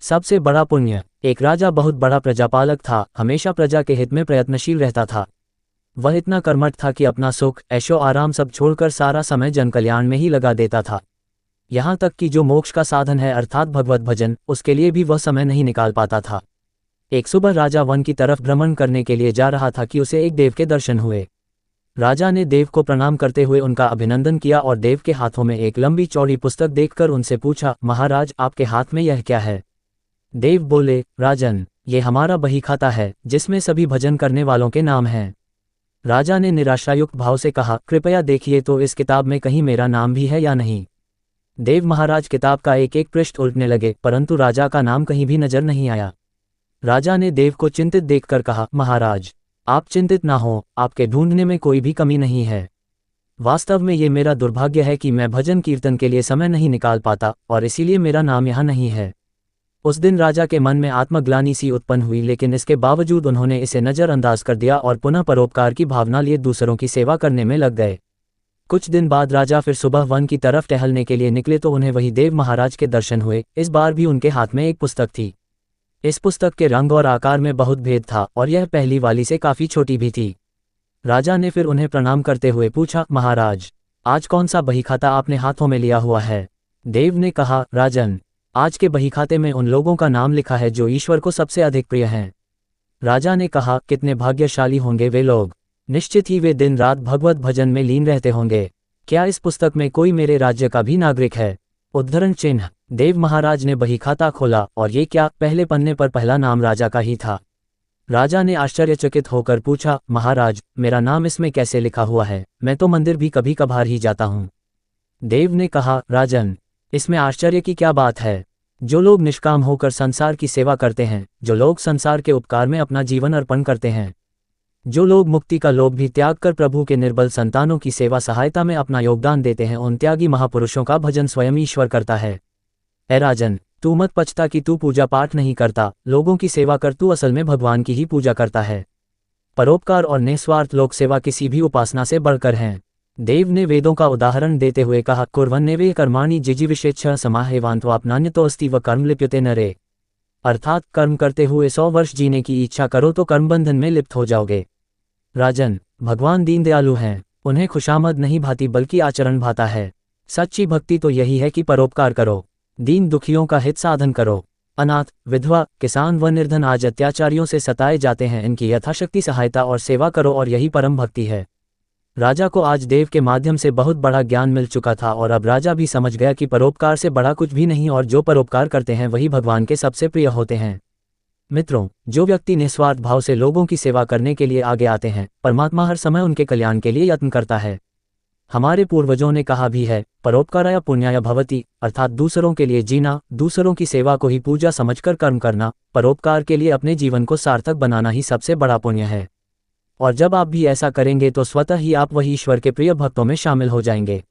सबसे बड़ा पुण्य। एक राजा बहुत बड़ा प्रजापालक था, हमेशा प्रजा के हित में प्रयत्नशील रहता था। वह इतना कर्मठ था कि अपना सुख ऐशो आराम सब छोड़कर सारा समय जनकल्याण में ही लगा देता था। यहाँ तक कि जो मोक्ष का साधन है अर्थात भगवत भजन, उसके लिए भी वह समय नहीं निकाल पाता था। एक सुबह राजा वन की तरफ भ्रमण करने के लिए जा रहा था कि उसे एक देव के दर्शन हुए। राजा ने देव को प्रणाम करते हुए उनका अभिनंदन किया और देव के हाथों में एक लंबी चौड़ी पुस्तक देखकर उनसे पूछा, महाराज आपके हाथ में यह क्या है? देव बोले, राजन, ये हमारा बही खाता है जिसमें सभी भजन करने वालों के नाम हैं। राजा ने निराशायुक्त भाव से कहा, कृपया देखिए तो इस किताब में कहीं मेरा नाम भी है या नहीं। देव महाराज किताब का एक एक पृष्ठ उल्टने लगे, परंतु राजा का नाम कहीं भी नजर नहीं आया। राजा ने देव को चिंतित देखकर कहा, महाराज आप चिंतित ना हो, आपके ढूंढने में कोई भी कमी नहीं है। वास्तव में ये मेरा दुर्भाग्य है कि मैं भजन कीर्तन के लिए समय नहीं निकाल पाता और इसीलिए मेरा नाम यहाँ नहीं है। उस दिन राजा के मन में आत्मग्लानि सी उत्पन्न हुई, लेकिन इसके बावजूद उन्होंने इसे नज़रअंदाज कर दिया और पुनः परोपकार की भावना लिए दूसरों की सेवा करने में लग गए। कुछ दिन बाद राजा फिर सुबह वन की तरफ टहलने के लिए निकले तो उन्हें वही देव महाराज के दर्शन हुए। इस बार भी उनके हाथ में एक पुस्तक थी। इस पुस्तक के रंग और आकार में बहुत भेद था और यह पहली वाली से काफ़ी छोटी भी थी। राजा ने फिर उन्हें प्रणाम करते हुए पूछा, महाराज आज कौन सा बहीखाता आपने हाथों में लिया हुआ है? देव ने कहा, राजन, आज के बहीखाते में उन लोगों का नाम लिखा है जो ईश्वर को सबसे अधिक प्रिय हैं। राजा ने कहा, कितने भाग्यशाली होंगे वे लोग, निश्चित ही वे दिन रात भगवत भजन में लीन रहते होंगे। क्या इस पुस्तक में कोई मेरे राज्य का भी नागरिक है? उद्धरण चिन्ह। देव महाराज ने बहीखाता खोला और ये क्या, पहले पन्ने पर पहला नाम राजा का ही था। राजा ने आश्चर्यचकित होकर पूछा, महाराज मेरा नाम इसमें कैसे लिखा हुआ है? मैं तो मंदिर भी कभी कभार ही जाता हूँ। देव ने कहा, राजन इसमें आश्चर्य की क्या बात है? जो लोग निष्काम होकर संसार की सेवा करते हैं, जो लोग संसार के उपकार में अपना जीवन अर्पण करते हैं, जो लोग मुक्ति का लोभ भी त्याग कर प्रभु के निर्बल संतानों की सेवा सहायता में अपना योगदान देते हैं, उन त्यागी महापुरुषों का भजन स्वयं ईश्वर करता है। ऐ राजन, तू मत पछता कि तू पूजा पाठ नहीं करता, लोगों की सेवा कर, तू असल में भगवान की ही पूजा करता है। परोपकार और निस्वार्थ लोक सेवा किसी भी उपासना से बढ़कर हैं। देव ने वेदों का उदाहरण देते हुए कहा, कुर्वन्नेवे कर्माणि जिजीविषेच्छः समाहेवान्त्वापनान्यतो अस्ति व कर्म लिप्यते नरे। अर्थात कर्म करते हुए 100 वर्ष जीने की इच्छा करो तो कर्म बंधन में लिप्त हो जाओगे। राजन, भगवान दीन दयालु हैं, उन्हें खुशामद नहीं भाती बल्कि आचरण भाता है। सच्ची भक्ति तो यही है कि परोपकार करो, दीन दुखियों का हित साधन करो। अनाथ, विधवा, किसान व निर्धन आज अत्याचारियों से सताए जाते हैं, इनकी यथाशक्ति सहायता और सेवा करो और यही परम भक्ति है। राजा को आज देव के माध्यम से बहुत बड़ा ज्ञान मिल चुका था और अब राजा भी समझ गया कि परोपकार से बड़ा कुछ भी नहीं और जो परोपकार करते हैं वही भगवान के सबसे प्रिय होते हैं। मित्रों, जो व्यक्ति निस्वार्थ भाव से लोगों की सेवा करने के लिए आगे आते हैं, परमात्मा हर समय उनके कल्याण के लिए यत्न करता है। हमारे पूर्वजों ने कहा भी है, परोपकाराय पुण्याय भवति, अर्थात दूसरों के लिए जीना, दूसरों की सेवा को ही पूजा समझकर कर्म करना, परोपकार के लिए अपने जीवन को सार्थक बनाना ही सबसे बड़ा पुण्य है। और जब आप भी ऐसा करेंगे तो स्वतः ही आप वही ईश्वर के प्रिय भक्तों में शामिल हो जाएंगे।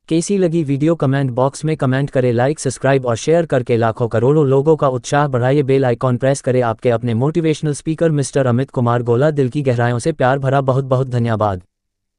कैसी लगी वीडियो कमेंट बॉक्स में कमेंट करें, लाइक सब्सक्राइब और शेयर करके लाखों करोड़ों लोगों का उत्साह बढ़ाइए। बेल आइकॉन प्रेस करें। आपके अपने motivational speaker mister Amit Kumar गोला। दिल की गहराइयों से प्यार भरा बहुत बहुत धन्यवाद।